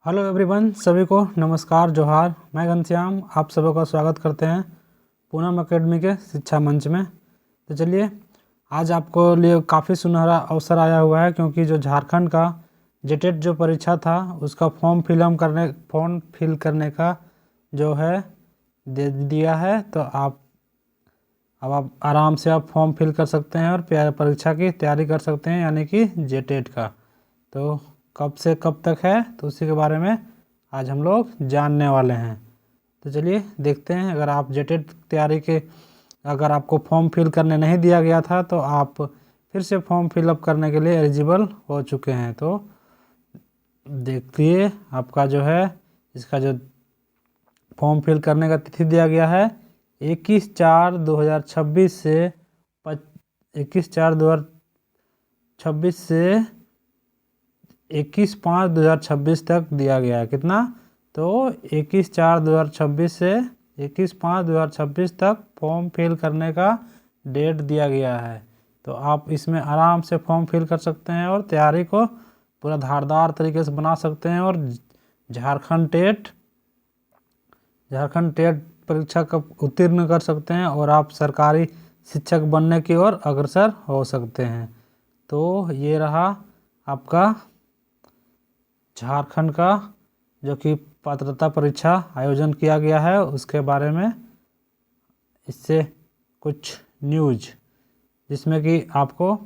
Hello everyone, सभी को नमस्कार जोहार। मैं घनश्याम आप सभी का स्वागत करते हैं पूनम एकेडमी के शिक्षा मंच में। तो चलिए, आज आपको लिए काफ़ी सुनहरा अवसर आया हुआ है, क्योंकि जो झारखंड का जेटेट जो परीक्षा था उसका फॉर्म फिल करने का जो है दे दिया है। तो अब आप आराम से आप फॉर्म फिल कर सकते हैं और परीक्षा की तैयारी कर सकते हैं, यानी कि जेटेट का। तो कब से कब तक है, तो उसी के बारे में आज हम लोग जानने वाले हैं। तो चलिए देखते हैं। अगर आप जेटेट तैयारी के अगर आपको फॉर्म फिल करने नहीं दिया गया था, तो आप फिर से फॉर्म फिलअप करने के लिए एलिजिबल हो चुके हैं। तो देखिए, आपका जो है इसका जो फॉर्म फिल करने का तिथि दिया गया है 21/4/2026 से 21/4/2026 से 21/5/2026 तक दिया गया है। कितना? तो 21/4/2026 से 21/5/2026 तक फॉर्म फिल करने का डेट दिया गया है। तो आप इसमें आराम से फॉर्म फिल कर सकते हैं और तैयारी को पूरा धारदार तरीके से बना सकते हैं और झारखंड टेट परीक्षा का उत्तीर्ण कर सकते हैं और आप सरकारी शिक्षक बनने की ओर अग्रसर हो सकते हैं। तो ये रहा आपका झारखंड का जो कि पात्रता परीक्षा आयोजन किया गया है, उसके बारे में इससे कुछ न्यूज, जिसमें कि आपको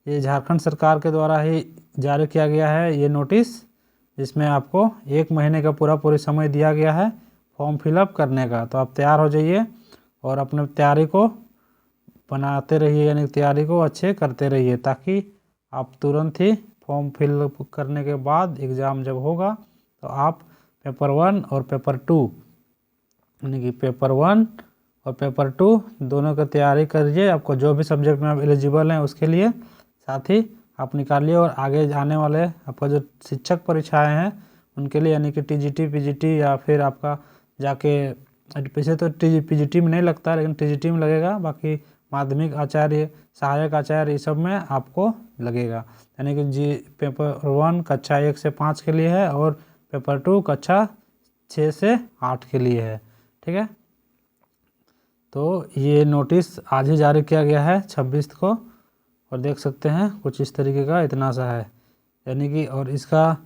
ये झारखंड सरकार के द्वारा ही जारी किया गया है ये नोटिस, जिसमें आपको 1 महीने का पूरी समय दिया गया है फॉर्म फिलअप करने का। तो आप तैयार हो जाइए और अपने तैयारी को बनाते रहिए, यानी तैयारी को अच्छे करते रहिए, ताकि आप तुरंत ही फॉर्म फिलअप करने के बाद एग्ज़ाम जब होगा तो आप पेपर 1 और पेपर 2, यानी कि पेपर 1 और पेपर 2 दोनों की तैयारी करिए। आपको जो भी सब्जेक्ट में आप एलिजिबल हैं उसके लिए साथ ही आप निकालिए, और आगे आने वाले आपका जो शिक्षक परीक्षाएं हैं उनके लिए, यानी कि टीजीटी, पीजीटी या फिर आपका जाके पीछे तो पीजीटी में नहीं लगता, लेकिन टीजीटी में लगेगा। बाकी माध्यमिक आचार्य, सहायक आचार्य, ये सब में आपको लगेगा। यानी कि पेपर 1 कक्षा 1 से 5 के लिए है और पेपर 2 कक्षा 6 से 8 के लिए है। ठीक है, तो ये नोटिस आज ही जारी किया गया है 26 को, और देख सकते हैं कुछ इस तरीके का इतना सा है, यानी कि और इसका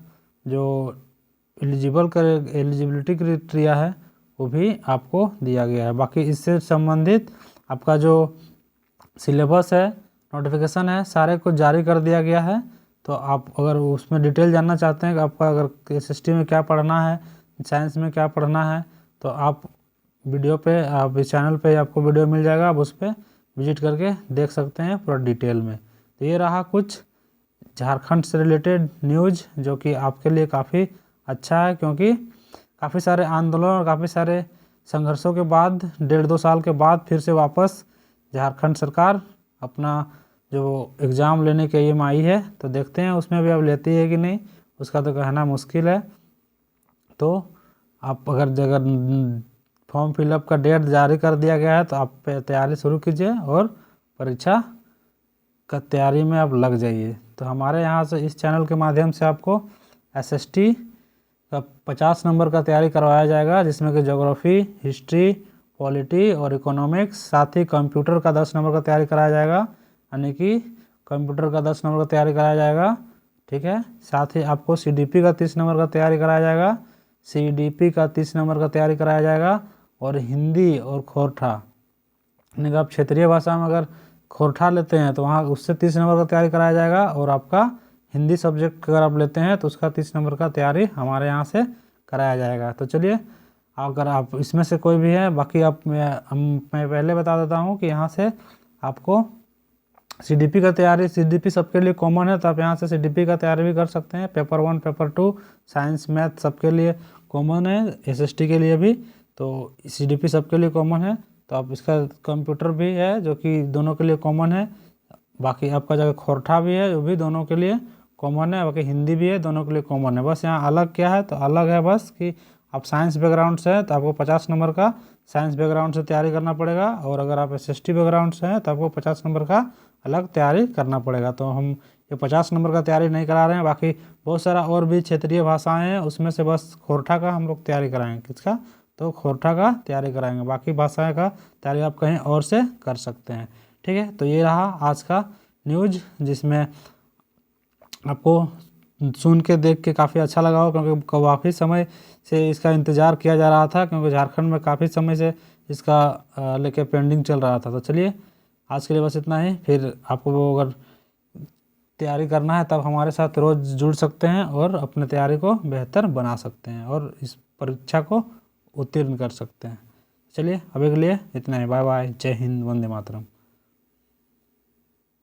जो एलिजिबिलिटी क्राइटेरिया है वो भी आपको दिया गया है। बाकी इससे संबंधित आपका जो सिलेबस है, नोटिफिकेशन है, सारे को जारी कर दिया गया है। तो आप अगर उसमें डिटेल जानना चाहते हैं कि आपका अगर एसएसटी में क्या पढ़ना है, साइंस में क्या पढ़ना है, तो आप वीडियो पे, आप इस चैनल पे आपको वीडियो मिल जाएगा, आप उस पर विजिट करके देख सकते हैं पूरा डिटेल में। तो ये रहा कुछ झारखंड से रिलेटेड न्यूज़, जो कि आपके लिए काफ़ी अच्छा है, क्योंकि काफ़ी सारे आंदोलन और काफ़ी सारे संघर्षों के बाद 1.5-2 साल के बाद फिर से वापस झारखंड सरकार अपना जो एग्ज़ाम लेने के लिए आई है। तो देखते हैं उसमें भी अब लेती है कि नहीं, उसका तो कहना मुश्किल है। तो आप अगर फॉर्म फिलअप का डेट जारी कर दिया गया है, तो आप तैयारी शुरू कीजिए और परीक्षा का तैयारी में आप लग जाइए। तो हमारे यहाँ से इस चैनल के माध्यम से आपको एसएसटी का 50 नंबर का तैयारी करवाया जाएगा, जिसमें कि ज्योग्राफी, हिस्ट्री, पॉलिटी और इकोनॉमिक्स, साथ ही कंप्यूटर का 10 नंबर का तैयारी कराया जाएगा, यानी कि कंप्यूटर का 10 नंबर का तैयारी कराया जाएगा। ठीक है, साथ ही आपको सीडीपी का 30 नंबर का तैयारी कराया जाएगा, सीडीपी का 30 नंबर का तैयारी कराया जाएगा, और हिंदी और खोरठा, यानी कि आप क्षेत्रीय भाषा में अगर खोरठा लेते हैं तो वहाँ उससे 30 नंबर का तैयारी कराया जाएगा, और आपका हिंदी सब्जेक्ट अगर आप लेते हैं तो उसका 30 नंबर का तैयारी हमारे यहाँ से कराया जाएगा। तो चलिए, अगर आप इसमें से कोई भी है, बाकी मैं पहले बता देता हूँ कि यहाँ से आपको सीडीपी का तैयारी, सीडीपी सबके लिए कॉमन है, तो आप यहाँ से सीडीपी का तैयारी भी कर सकते हैं। पेपर 1, पेपर 2, साइंस, मैथ सबके लिए कॉमन है, एसएसटी के लिए भी। तो सीडीपी सबके लिए कॉमन है, तो आप इसका कंप्यूटर भी है जो कि दोनों के लिए कॉमन है। बाकी आपका जगह खोरठा भी है, जो भी दोनों के लिए कॉमन है। बाकी हिंदी भी है, दोनों के लिए कॉमन है। बस यहाँ अलग क्या है, तो अलग है बस कि आप साइंस बैकग्राउंड से हैं तो आपको 50 नंबर का साइंस बैकग्राउंड से तैयारी करना पड़ेगा, और अगर आप एसएसटी बैकग्राउंड से हैं तो आपको 50 नंबर का अलग तैयारी करना पड़ेगा। तो हम ये 50 नंबर का तैयारी नहीं करा रहे हैं, बाकी बहुत सारा और भी क्षेत्रीय भाषाएं हैं, उसमें से बस खोरठा का हम लोग तैयारी कराएंगे। किसका? तो खोरठा का तैयारी कराएंगे, बाकी भाषाएं का तैयारी आप कहीं और से कर सकते हैं। ठीक है, तो ये रहा आज का न्यूज़, जिसमें आपको सुन के देख के काफ़ी अच्छा लगा हो, क्योंकि काफ़ी समय से इसका इंतज़ार किया जा रहा था, क्योंकि झारखंड में काफ़ी समय से इसका लेके पेंडिंग चल रहा था। तो चलिए आज के लिए बस इतना ही। फिर आपको वो अगर तैयारी करना है तब हमारे साथ रोज़ जुड़ सकते हैं और अपने तैयारी को बेहतर बना सकते हैं और इस परीक्षा को उत्तीर्ण कर सकते हैं। चलिए अभी के लिए इतना ही। बाय बाय, जय हिंद, वंदे मातरम।